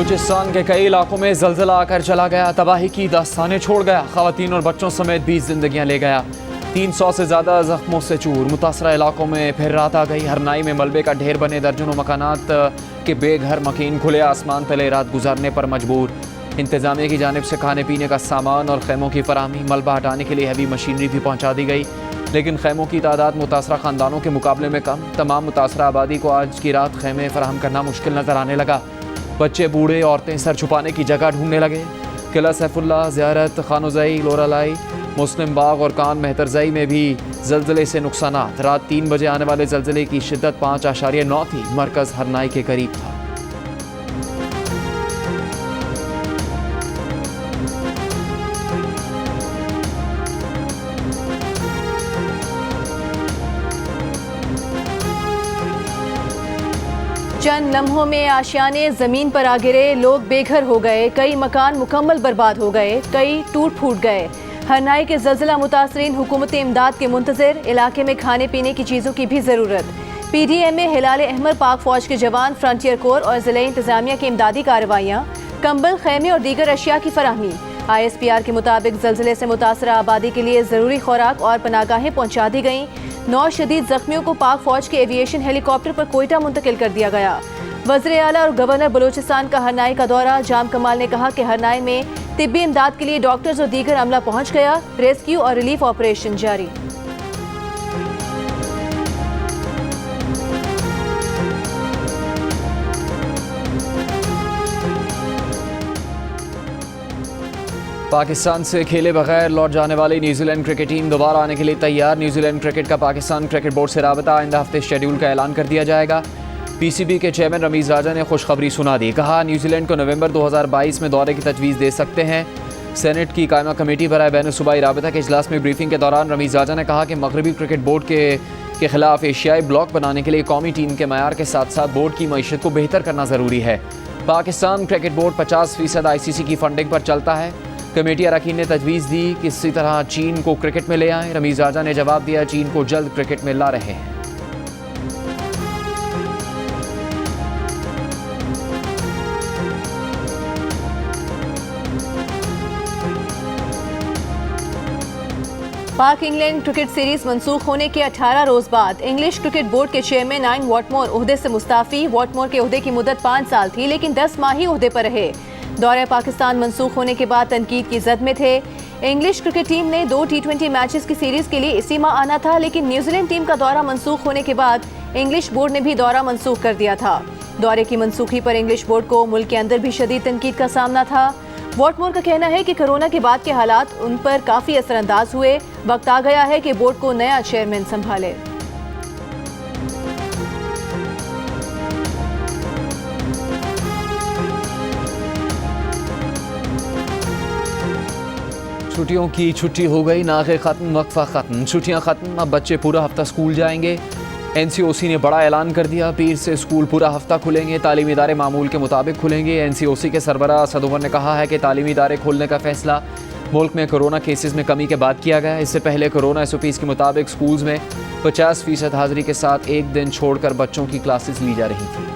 बलूचिस्तान के कई इलाकों में जलजिला आकर चला गया, तबाही की दास्तानें छोड़ गया, खवातीन और बच्चों समेत 20 जिंदगियां ले गया। 300 से ज़्यादा जख्मों से चूर। मुतासरा इलाकों में फिर रात आ गई। हरनाई में मलबे का ढेर बने दर्जनों मकानात के बेघर मकीन खुले आसमान तले रात गुजारने पर मजबूर। इंतजामिया की जानिब से खाने पीने का सामान और खैमों की फराहमी, मलबा हटाने के लिए हैवी मशीनरी भी पहुँचा दी गई, लेकिन खैमों की तादाद मुतासरा ख़ानदानों के मुकाबले में कम। तमाम मुतासरा आबादी को आज की रात खैमे फराहम करना मुश्किल नज़र आने लगा। बच्चे, बूढ़े, औरतें सर छुपाने की जगह ढूंढने लगे। किला सैफुल्ला, ज़ियारत, खानोज़ई, लोरालाई, मुस्लिम बाग और कान मेहतरजई में भी जल्जले से नुकसानात। रात 3 बजे आने वाले जल्जले की शिद्दत 5.9 थी। मरकज़ हरनाई के करीब था। चंद लम्हों में आशियाने ज़मीन पर आ गिरे, लोग बेघर हो गए, कई मकान मुकम्मल बर्बाद हो गए, कई टूट फूट गए। हरनाई के ज़लज़ला मुतासरीन हुकूमती इमदाद के मुंतज़िर। इलाके में खाने पीने की चीज़ों की भी ज़रूरत। PDM में हिलाल अहमर, पाक फ़ौज के जवान, फ्रंटियर कोर और ज़िला इंतज़ामिया की इमदादी कार्रवाइयाँ, कंबल, खैमे और दीगर अशिया की फराहमी। ISPR के मुताबिक ज़लज़ले से मुतासरा आबादी के लिए ज़रूरी खुराक और पनागाहें पहुँचा दी गईं। 9 शदीद जख्मियों को पाक फौज के एविएशन हेलीकॉप्टर पर कोयटा मुंतकिल कर दिया गया। वज़ीर आला और गवर्नर बलूचिस्तान का हरनाई का दौरा। जाम कमाल ने कहा कि हरनाई में तिब्बी इमदाद के लिए डॉक्टर्स और दीगर अमला पहुंच गया। रेस्क्यू और रिलीफ ऑपरेशन जारी। पाकिस्तान से खेले बगैर लौट जाने वाली न्यूजीलैंड क्रिकेट टीम दोबारा आने के लिए तैयार। न्यूजीलैंड क्रिकेट का पाकिस्तान क्रिकेट बोर्ड से राबता। आइंदा हफ्ते शेड्यूल का ऐलान कर दिया जाएगा। PCB के चेयरमैन रमीज़ राजा ने खुशखबरी सुना दी। कहा, न्यूजीलैंड को नवंबर 2022 में दौरे की तजवीज़ दे सकते हैं। सेनेट की कायमा कमेटी बराए बैनुल-सूबाई राबता के इजलास में ब्रीफिंग के दौरान रमीज़ राजा ने कहा कि मगरबी क्रिकेट बोर्ड के खिलाफ एशियाई ब्लॉक बनाने के लिए कौमी टीम के मयार के साथ साथ बोर्ड की मईशत को बेहतर करना ज़रूरी है। पाकिस्तान क्रिकेट बोर्ड 50% ICC की फंडिंग पर चलता है। कमेटी अरकान ने तजवीज़ दी कि इसी तरह चीन को क्रिकेट में ले आएँ। रमीज़ राजा ने जवाब दिया, चीन को जल्द क्रिकेट में ला रहे हैं। पाक इंग्लैंड क्रिकेट सीरीज मंसूख होने के 18 रोज बाद इंग्लिश क्रिकेट बोर्ड के चेयरमैन आइन वॉटमोर ओहदे से मुस्ताफी। वॉटमोर के ओहदे की मुद्दत 5 साल थी, लेकिन 10 माह ही ओहदे पर रहे। दौरे पाकिस्तान मंसूख होने के बाद तनकीद की जद में थे। इंग्लिश क्रिकेट टीम ने 2 T20 मैचेस की सीरीज के लिए इसी माह आना था, लेकिन न्यूजीलैंड टीम का दौरा मंसूख होने के बाद इंग्लिश बोर्ड ने भी दौरा मंसूख कर दिया था। दौरे की मनसूखी पर इंग्लिश बोर्ड को मुल्क के अंदर भी शदीद तनकीद का सामना था। वॉटमोर का कहना है कि कोरोना के बाद के हालात उन पर काफ़ी असरअंदाज हुए। वक्त आ गया है कि बोर्ड को नया चेयरमैन संभाले। छुट्टियों की छुट्टी हो गई, नागे ख़त्म, वक्फा ख़त्म, छुट्टियां ख़त्म। अब बच्चे पूरा हफ्ता स्कूल जाएंगे। NCOC ने बड़ा ऐलान कर दिया, पीर से स्कूल पूरा हफ्ता खुलेंगे। तालीमी इदारे मामूल के मुताबिक खुलेंगे। NCOC के सरबराह असद उमर ने कहा है कि तालीमी इदारे खोलने का फैसला मुल्क में कोरोना केसेस में कमी के बाद किया गया। इससे पहले कोरोना SOPs के मुताबिक स्कूल्स में 50% हाजिरी के साथ एक दिन छोड़कर बच्चों की क्लासेस ली जा रही थी।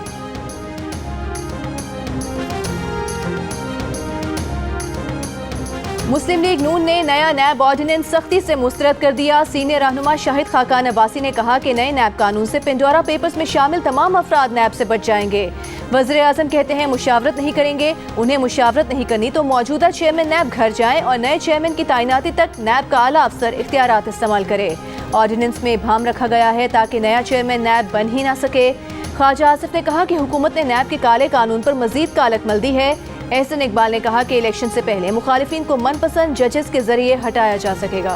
मुस्लिम लीग नून ने नया नैब ऑर्डिनेंस सख्ती से मुस्तरद कर दिया। सीनियर रहनुमा शाहिद खाकान अब्बासी ने कहा कि नए नैब कानून से पिंडोरा पेपर्स में शामिल तमाम अफराद नैब से बच जाएंगे। वज़ीर आज़म कहते हैं मुशावरत नहीं करेंगे। उन्हें मुशावरत नहीं करनी तो मौजूदा चेयरमैन नैब घर जाएं और नए चेयरमैन की तैनाती तक नैब का आला अफसर इख्तियारात इस्तेमाल करे। ऑर्डिनेंस में भाम रखा गया है ताकि नया चेयरमैन नैब बन ही ना सके। ख्वाजा आसिफ ने कहा कि हुकूमत ने नैब के काले कानून पर मजीद कालक मल दी है। एहसन इकबाल ने कहा कि इलेक्शन से पहले मुखालिफिन को मनपसंद जजेस के जरिए हटाया जा सकेगा।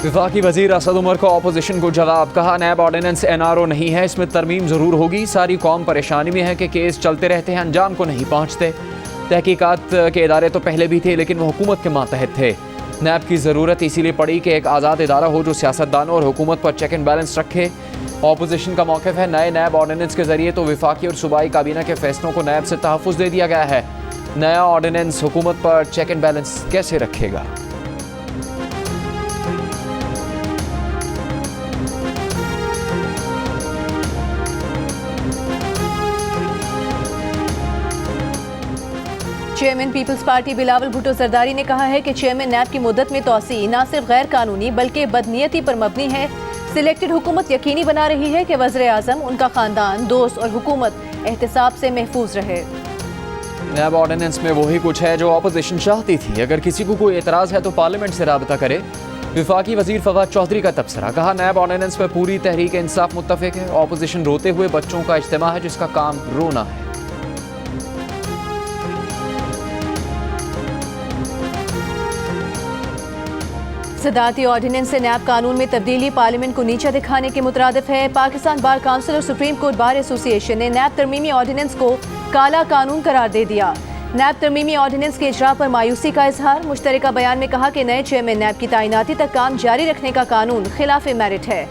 वफाकी वजीर असद उमर का ऑपोजिशन को जवाब। कहा, नैब ऑर्डिनेंस NRO नहीं है, इसमें तरमीम ज़रूर होगी। सारी कौम परेशानी में है कि केस चलते रहते हैं, अंजाम को नहीं पहुँचते। तहकीकात के इदारे तो पहले भी थे, लेकिन वो हुकूमत के मातहत थे। नैब की ज़रूरत इसीलिए पड़ी कि एक आज़ाद इदारा हो जो सियासतदानों और हुकूमत पर चेक एंड बैलेंस रखे। ऑपोजिशन का मौक़िफ़ है, नए नैब ऑर्डिनेंस के ज़रिए तो वफाकी और सूबाई काबीना के फैसलों को नैब से तहफ़्फ़ुज़ दे दिया गया है। नया ऑर्डिनेंस हुकूमत पर चेक एंड बैलेंस कैसे रखेगा? चेयरमैन पीपल्स पार्टी बिलावल भुट्टो जरदारी ने कहा है कि चेयरमैन नैब की मुद्दत में तोसी न सिर्फ गैर कानूनी बल्कि बदनीयती पर मबनी है। सिलेक्टेड हुकूमत यकीनी बना रही है कि वज़ीर आज़म, उनका खानदान, दोस्त और हुकूमत एहतिसाब से महफूज रहे। नैब ऑर्डिनेंस में वही कुछ है जो अपोजिशन चाहती थी। अगर किसी को कोई एतराज़ है तो पार्लियामेंट से राबता करे। विफाकी वजीर फवाद चौधरी का तबसरा, कहा नैब ऑर्डिनेंस पर पूरी तहरीक इंसाफ मुत्तफिक है। अपोजिशन रोते हुए बच्चों का इज्तिमा है जिसका काम रोना है। सदारती ऑर्डिनेंस से नैब कानून में तब्दीली पार्लियामेंट को नीचा दिखाने के मुतरादिफ है। पाकिस्तान बार काउंसिल और सुप्रीम कोर्ट बार एसोसिएशन ने नैब तरमीमी ऑर्डिनेंस को काला कानून करार दे दिया। नैब तरमीमी ऑर्डिनेंस के इजरा पर मायूसी का इजहार। मुश्तरका बयान में कहा कि नए चेयरमैन नैब की तैनाती तक काम जारी रखने का कानून खिलाफ मेरिट है।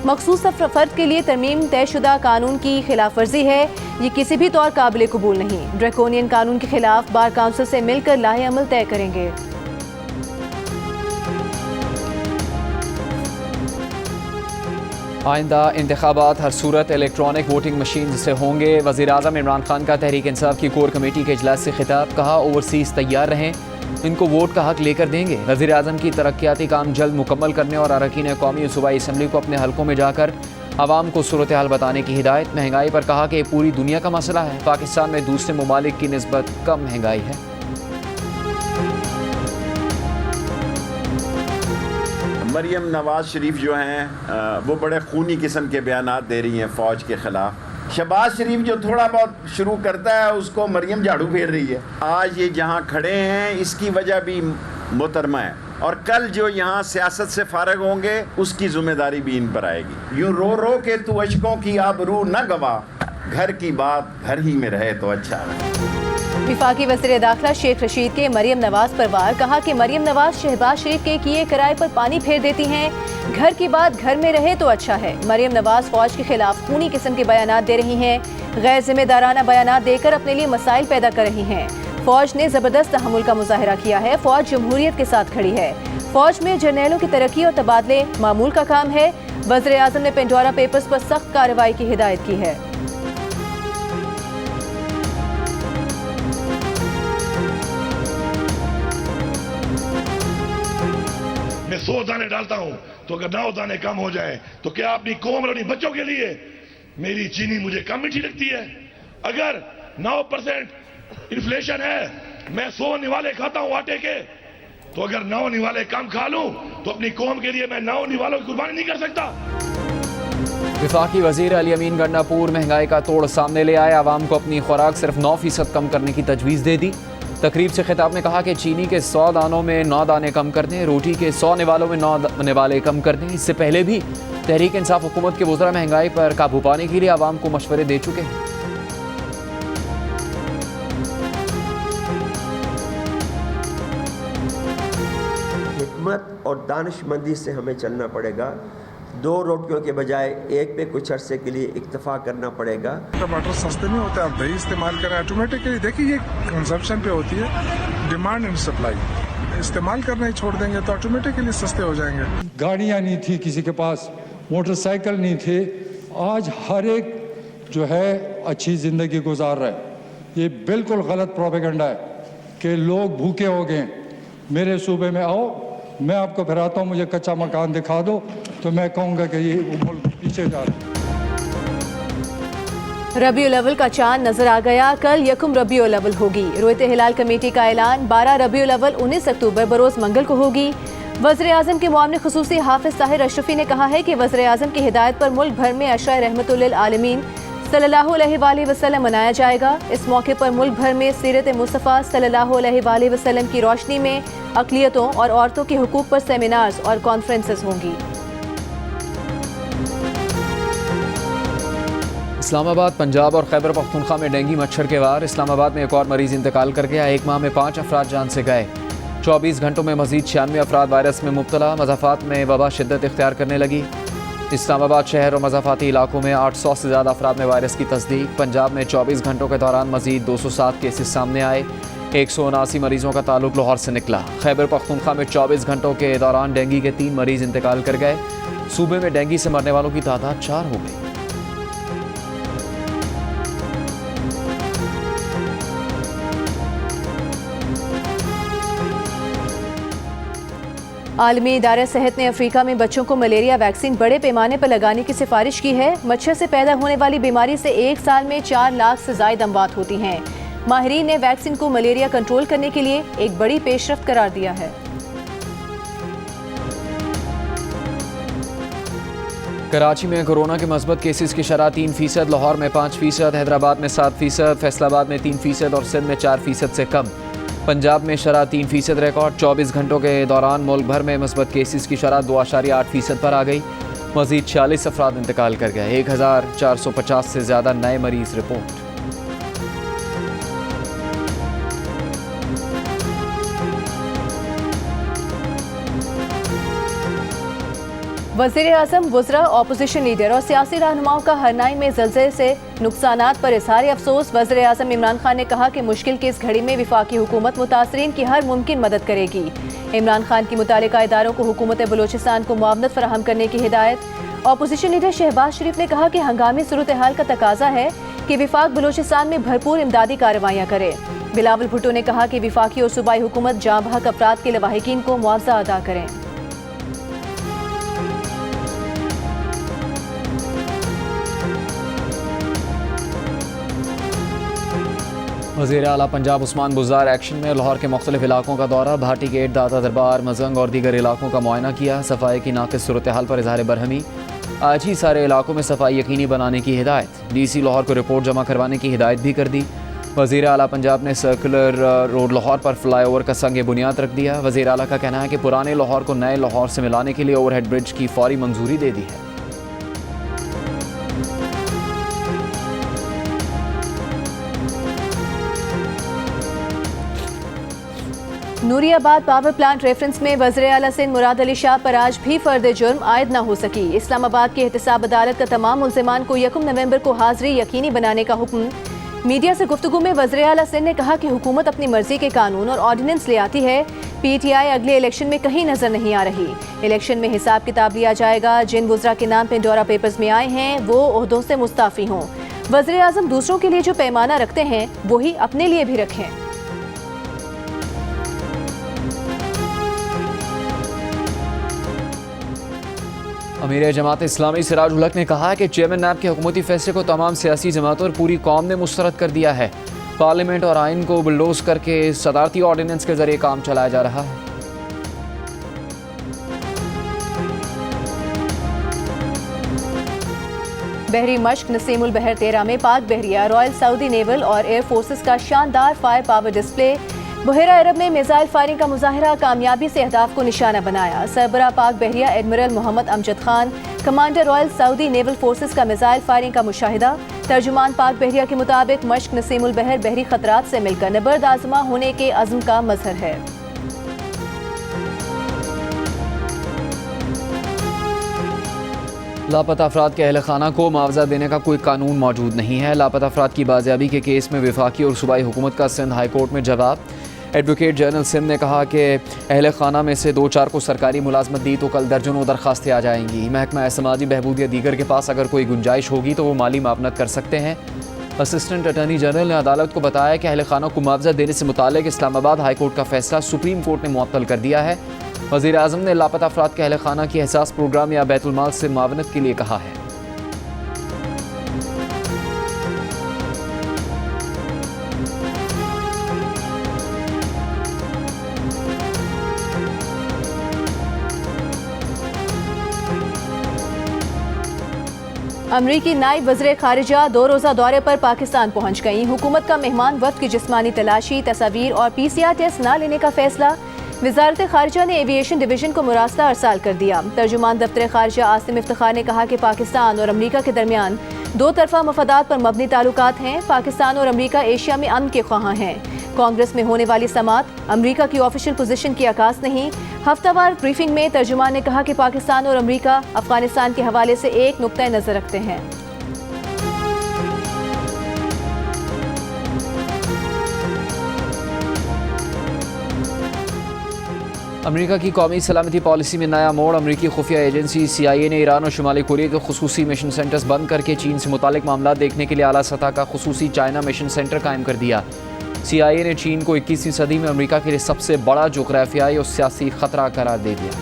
मखसूस फर्द के लिए तरमीम तयशुदा कानून की खिलाफ वर्जी है। ये किसी भी तौर काबिल कबूल नहीं। ड्रैकोनियन कानून के खिलाफ बार काउंसिल से मिलकर लाहे अमल तय करेंगे। आइंदा इंतखाबात हर सूरत इलेक्ट्रॉनिक वोटिंग मशीन से होंगे। वज़ीर आज़म इमरान खान का तहरीक इंसाफ की कोर कमेटी के इजलास से खिताब, कहा ओवरसीज़ तैयार रहें, इनको वोट का हक लेकर देंगे। वज़ीर आज़म की तरक्याती काम जल्द मुकम्मल करने और अरकान कौमी सूबाई असम्बली को अपने हलकों में जाकर आवाम को सूरत हाल बताने की हिदायत। महंगाई पर कहा कि पूरी दुनिया का मसला है, पाकिस्तान में दूसरे ममालिक की निस्बत कम महंगाई है। मरियम नवाज शरीफ जो हैं वो बड़े खूनी किस्म के बयानात दे रही हैं फ़ौज के ख़िलाफ़। शहबाज शरीफ जो थोड़ा बहुत शुरू करता है उसको मरियम झाड़ू फेर रही है। आज ये जहाँ खड़े हैं इसकी वजह भी मोहतरमा है, और कल जो यहाँ सियासत से फारग होंगे उसकी जिम्मेदारी भी इन पर आएगी। यूँ रो रो के तू अशकों की आबरू न गवा, घर की बात घर ही में रहे तो अच्छा है। विफाकी वज़ीर दाखिला शेख रशीद के मरियम नवाज पर वार, कहा कि मरियम नवाज शहबाज शरीफ के किए किराए पर पानी फेर देती हैं। घर की बात घर में रहे तो अच्छा है। मरियम नवाज फौज के खिलाफ खूनी किस्म के बयानात दे रही हैं, गैर जिम्मेदाराना बयानात देकर अपने लिए मसाइल पैदा कर रही हैं। फौज ने जबरदस्त तहम्मुल का मुजाहिरा किया है। फौज जमहूरियत के साथ खड़ी है। फौज में जर्नैलों की तरक्की और तबादले मामूल का काम है। वज़ीर आज़म ने पेंडोरा पेपर्स पर सख्त कार्रवाई की हिदायत की है। मैं 100 दाने डालता हूं तो अगर 9 दाने कम हो जाए तो क्या अपनी कौम और अपनी बच्चों के लिए मेरी चीनी मुझे कम मीठी लगती है? अगर 9% इन्फ्लेशन है, मैं 100 निवाले खाता हूं आटे के, तो अगर 9 निवाले कम खा लूं तो अपनी कौम के लिए मैं 9 निवालों की कुर्बानी नहीं कर सकता। विफाकी वजीर अली अमीन गंडापुर महंगाई का तोड़ सामने ले आए। आवाम को अपनी खुराक सिर्फ 9% कम करने की तजवीज़ दे दी। तकरीब से खिताब में कहा कि चीनी के 100 दानों में 9 दाने कम कर दें, रोटी के 100 निवालों में 9 निवाले कम कर दें। इससे पहले भी तहरीक इंसाफ हुकूमत के वज़रा महंगाई पर काबू पाने के लिए आवाम को मशवरे दे चुके हैं। हिकमत और दानिशमंदी से हमें चलना पड़ेगा। 2 रोटियों के बजाय एक पे कुछ अरसे के लिए इक्तफा करना पड़ेगा। टमाटर सस्ते नहीं होते, आप दही इस्तेमाल करें ऑटोमेटिकली। देखिए ये कंजप्शन पे होती है, डिमांड एंड सप्लाई। इस्तेमाल करना ही छोड़ देंगे तो ऑटोमेटिकली सस्ते हो जाएंगे। गाड़ियाँ नहीं थी किसी के पास, मोटरसाइकिल नहीं थे। आज हर एक जो है अच्छी ज़िंदगी गुजार रहा है। ये बिल्कुल गलत प्रोपेगेंडा है कि लोग भूखे हो गए। मेरे सूबे में आओ, मैं आपको फिराता हूँ, मुझे कच्चा मकान दिखा दो तो मैं कहूँगा कि ये मुल्क पीछे जा रहा है। रबीउल अव्वल का चांद नजर आ गया। कल यकुम रबीउल अव्वल होगी। रोयत हिलाल कमेटी का ऐलान 12 रबीउल अव्वल 19 अक्टूबर बरोज़ मंगल को होगी। वज़ीर आज़म के मुआविन खुसूसी हाफिज ताहिर अशरफी ने कहा है कि वज़ीर आज़म की हिदायत पर मुल्क भर में अशरा रहमतुल लिल आलमीन सल्लल्लाहु अलैहि वसल्लम मनाया जाएगा। इस मौके पर मुल्क भर में सीरत मुस्तफ़ा सल्लल्लाहु अलैहि वसल्लम की रोशनी में अक़लियतों और औरतों के हुकूक़ पर सेमिनार्स और कॉन्फ्रेंसेस होंगी। इस्लामाबाद, पंजाब और खैबर पख्तूनख्वा में डेंगू मच्छर के वार। इस्लामाबाद में एक और मरीज़ इंतकाल कर गया। एक माह में 5 अफराद जान से गए। 24 घंटों में मज़ीद 96 अफराद वायरस में मुब्तला। मज़ाफ़ात में वबा शिद्दत इख्तियार करने लगी। इस्लामाबाद शहर और मज़ाफ़ाती इलाकों में 800 से ज़्यादा अफराद में वायरस की तस्दीक। पंजाब में 24 घंटों के दौरान मज़ीद 207 केसेस सामने आए। 179 मरीज़ों का ताल्लुक लाहौर से निकला। खैबर पख्तूनख्वा में 24 घंटों के दौरान डेंगू के 3 मरीज़ इंतकाल कर गए। सूबे में डेंगू से मरने वालों की तादाद 4 हो गई। आलमी इदारा सेहत ने अफ्रीका में बच्चों को मलेरिया वैक्सीन बड़े पैमाने पर लगाने की सिफारिश की है। मच्छर से पैदा होने वाली बीमारी से एक साल में 4 लाख से ज्यादा अमवात होती हैं। माहिरीन ने वैक्सीन को मलेरिया कंट्रोल करने के लिए एक बड़ी पेशरफ्त करार दिया है। कराची में कोरोना के मस्बत केसेस की शरह 3%, लाहौर में 5%, हैदराबाद में 7%, फैसलाबाद में 3% और सिंध में 4% से कम। पंजाब में शरह 3% रिकॉर्ड। 24 घंटों के दौरान मुल्क भर में मस्बत केसेस की शरह 2.8% पर आ गई। मजीद 46 अफराद इंतकाल कर गए। 1450 से ज़्यादा नए मरीज रिपोर्ट। वज़ीर-ए-आज़म, वज़रा, अपोजिशन लीडर और सियासी रहनुमाओं का हरनाई में ज़लज़ले से नुकसानात पर इज़हार अफसोस। वज़ीर-ए-आज़म इमरान खान ने कहा कि मुश्किल की इस घड़ी में वफाकी हुकूमत मुतासरीन की हर मुमकिन मदद करेगी। इमरान खान की मुतालिका इदारों को हुकूमत बलूचिस्तान को मुआवनत फराहम करने की हिदायत। अपोजिशन लीडर शहबाज शरीफ ने कहा कि हंगामी सूरत हाल का तकाजा है कि वफाक बलूचिस्तान में भरपूर इमदादी कार्रवाइयाँ करे। बिलावल भुट्टो ने कहा कि वफाकी और सूबाई हुकूमत जाँ बहक अफराद के लवाहिकीन को मुआवजा अदा करें। वज़ीर आला पंजाब उस्मान बुज़दार एक्शन में। लाहौर के मुख्तलिफ इलाकों का दौरा, भाटी गेट, दाता दरबार, मजंग और दीगर इलाकों का मुआयना किया। सफाई की नाक़िस सूरत हाल पर इज़हार बरहमी। आज ही सारे इलाकों में सफाई यकीनी बनाने की हिदायत। DC लाहौर को रिपोर्ट जमा करवाने की हिदायत भी कर दी। वज़ीर आला पंजाब ने सर्कुलर रोड लाहौर पर फ्लाई ओवर का संग बुनियाद रख दिया। वज़ीर आला का कहना है कि पुराने लाहौर को नए लाहौर से मिलाने के लिए ओवरहेड ब्रिज की फौरी मंजूरी दे दी है। नूरियाबाद पावर प्लांट रेफरेंस में वज़ीर आला सिंध मुराद अली शाह पर आज भी फर्द जुर्म आयद न हो सकी। इस्लामाबाद की एहतसाब अदालत का तमाम मुल्ज़िमान को 1 नवंबर को हाजिरी यकीनी बनाने का हुक्म। मीडिया से गुफ्तगू में वज़ीर आला सिंध ने कहा कि हुकूमत अपनी मर्जी के कानून और ऑर्डिनेंस ले आती है। PTI अगले इलेक्शन में कहीं नजर नहीं आ रही। इलेक्शन में हिसाब किताब लिया जाएगा। जिन वज़रा के नाम पेंडोरा पेपर्स में आए हैं वो ओहदों से मुस्ताफ़ी हों। वज़ीर आज़म दूसरों के लिए जो पैमाना रखते हैं वही अपने लिए भी रखें। अमीर जमात इस्लामी सिराज उल हक ने कहा है कि चेयरमैन नैब के हुकूमती फैसले को तमाम सियासी जमातों और पूरी कौम ने मुस्तरद कर दिया है। पार्लियामेंट और आइन को बुलडोज करके सदारती ऑर्डिनेंस के जरिए काम चलाया जा रहा है। बहरी मश्क नसीमुल बहर 13 में पाक बहरिया, रॉयल सऊदी नेवल और एयर फोर्सेस का शानदार फायर पावर डिस्प्ले। बहरा अरब में मिसाइल फायरिंग का मुजाहरा, कामयाबी से अहदाफ को निशाना बनाया। सरबराह पाक बहरिया admiral Mohammad Amjad Khan, commander royal Saudi naval forces का मिसाइल फायरिंग का मुशाहिदा। तर्जुमान पाक बहरिया के मुताबिक मश्क नसीमुल बहर बहरी खतरात से मिलकर नबर्द आजमा होने के अज़्म का मजहर है। लापता अफराद के अहल खाना को मुआवजा देने का कोई कानून मौजूद नहीं है। लापता अफराद की बाजियाबी के केस में वफाकी और सूबाई हुकूमत का सिंध हाई कोर्ट में जवाब। एडवोकेट जनरल सिंध ने कहा कि अहल खाना में से 2-4 को सरकारी मुलाजमत दी तो कल दर्जनों दरखास्तें आ जाएंगी। महकमा समाजी बहबूद या दीगर के पास अगर कोई गुंजाइश होगी तो वो माली मावनत कर सकते हैं। असिस्टेंट अटॉर्नी जनरल ने अदालत को बताया कि अहल खाना को मुआवजा देने से मुताल्लिक इस्लामाबाद हाई कोर्ट का फैसला सुप्रीम कोर्ट ने मुअत्तल कर दिया है। वज़ीर आज़म ने लापता अफराद के अहल खाना की एहसास प्रोग्राम या बैतुल माल से मुआवनत के लिए कहा है। अमरीकी नायब वज़ीर खारिजा 2 रोज़ा दौरे पर पाकिस्तान पहुंच गईं। हुकूमत का मेहमान वफ्द की जिस्मानी तलाशी, तस्वीर और PCR टेस्ट न लेने का फैसला। वज़ारत खारिजा ने एविएशन डिवीजन को मुरासला अरसाल कर दिया। तर्जुमान दफ्तर खारिजा आसिम इफ्तिखार ने कहा कि पाकिस्तान और अमरीका के दरमियान 2 तरफ़ा मफादात पर मबनी ताल्लुकात हैं। पाकिस्तान और अमरीका एशिया में अमन के ख्वाहां हैं। कांग्रेस में होने वाली समात अमरीका की ऑफिशियल पोजीशन की आकाश नहीं। हफ्तावार ब्रीफिंग में तर्जुमान ने कहा कि पाकिस्तान और अमरीका अफगानिस्तान के हवाले से एक नुक्ता नज़र रखते हैं। अमरीका की कौमी सलामती पॉलिसी में नया मोड़। अमरीकी खुफिया एजेंसी CIA ने ईरान और शुमाली कोरिया के खुसूसी मिशन सेंटर्स बंद करके चीन से मुतालिक मामला देखने के लिए आला सतह का खुसूसी चाइना मिशन सेंटर कायम कर दिया। CIA ने चीन को 21वीं सदी में अमेरिका के लिए सबसे बड़ा जोग्राफियाई और सियासी खतरा करार दे दिया।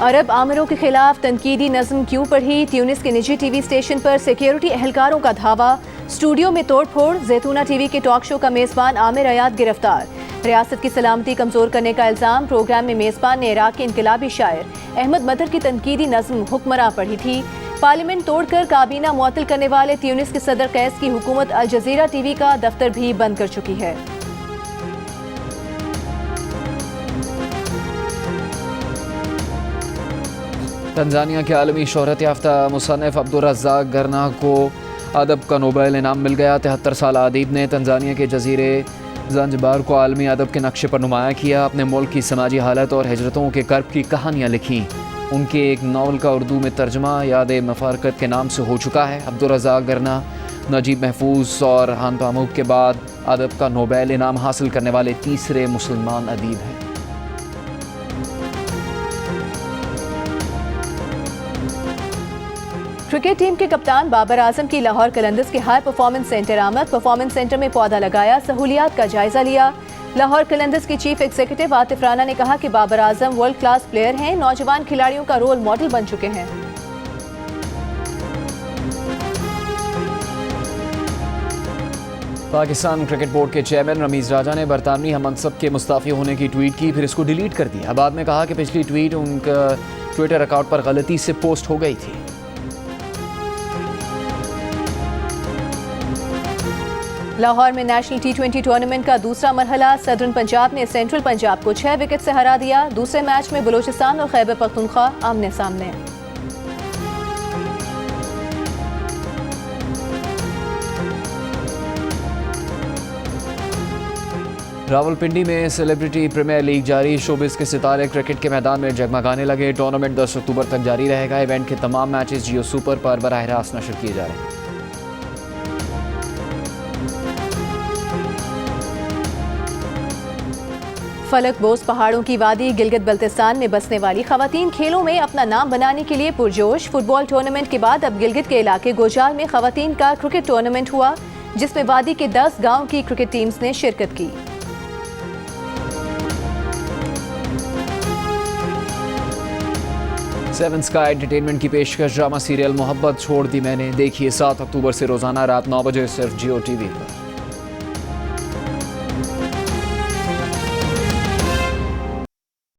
अरब आमिरों के खिलाफ तनकीदी नज़्म क्यों पढ़ी? ट्यूनिस के निजी टीवी स्टेशन पर सिक्योरिटी एहलकारों का धावा, स्टूडियो में तोड़फोड़, जैतूना टीवी के टॉक शो का मेज़बान आमिर अयाद गिरफ्तार। रियासत की सलामती कमजोर करने का इल्जाम, प्रोग्राम में मेज़बान ने इराक के इनकलाबी शायर अहमद मदर की तनकीदी नज़्म हुक्मरां पढ़ी थी। पार्लियामेंट तोड़कर काबीना मुअत्तल करने वाले ट्यूनिस के सदर कैस की हुकूमत अल जजीरा टीवी का दफ्तर भी बंद कर चुकी है। तंजानिया के आलमी शोहरत याफ्ता मुसन्निफ अब्दुल रज़्ज़ाक गरना को अदब का नोबेल इनाम मिल गया। 73 साल अदीब ने तंजानिया के जजीरे ज़ंज़िबार को आलमी अदब के नक्शे पर नुमाया किया। अपने मुल्क की समाजी हालत और हिजरतों के कर्ब की कहानियाँ लिखीं। उनके एक नावल का उर्दू में तर्जमा याद मफारकत के नाम से हो चुका है। अब्दुल रज़्ज़ाक गरना नजीब महफूज और हान पामूक के बाद अदब का नोबेल इनाम हासिल करने वाले तीसरे मुसलमान अदीब हैं। क्रिकेट टीम के कप्तान बाबर आजम की लाहौर कलंदर्स के हाई परफॉर्मेंस सेंटर आमद। परफॉर्मेंस सेंटर में पौधा लगाया, सहूलियात का जायजा लिया। लाहौर कलंदर्स के चीफ एग्जीक्यूटिव आतिफ राना ने कहा कि Babar Azam world class player हैं, नौजवान खिलाड़ियों का रोल मॉडल बन चुके हैं। पाकिस्तान क्रिकेट बोर्ड के चेयरमैन रमीज राजा ने बरतानवी हममनसब के मुस्ताफी होने की ट्वीट की, फिर इसको डिलीट कर दिया। बाद में कहा कि पिछली ट्वीट उनका ट्विटर अकाउंट पर गलती से पोस्ट हो गई थी। लाहौर में नेशनल T20 टूर्नामेंट का दूसरा मरहला, सदर्न पंजाब ने सेंट्रल पंजाब को 6 विकेट से हरा दिया। दूसरे मैच में बलूचिस्तान और खैबर पख्तूनख्वा आमने सामने। रावलपिंडी में सेलिब्रिटी प्रीमियर लीग जारी, शोबिस के सितारे क्रिकेट के मैदान में जगमगाने लगे। टूर्नामेंट 10 अक्टूबर तक जारी रहेगा। इवेंट के तमाम मैचेस जियो सुपर पर बराह रास्त नशर किए जा रहे हैं। फलक बोस पहाड़ों की वादी गिलगित बल्तिस्तान में बसने वाली खवातीन खेलों में अपना नाम बनाने के लिए पुरजोश। फुटबॉल टूर्नामेंट के बाद अब गिलगित के इलाके गोजाल में खवातीन का क्रिकेट टूर्नामेंट हुआ, जिसमें वादी के 10 गांव की क्रिकेट टीम्स ने शिरकत की। सेवन स्काई एंटरटेनमेंट की पेशकश ड्रामा सीरियल मोहब्बत छोड़ दी मैंने, देखिए 7 अक्टूबर से रोजाना रात 9 बजे सिर्फ जियो टीवी पर।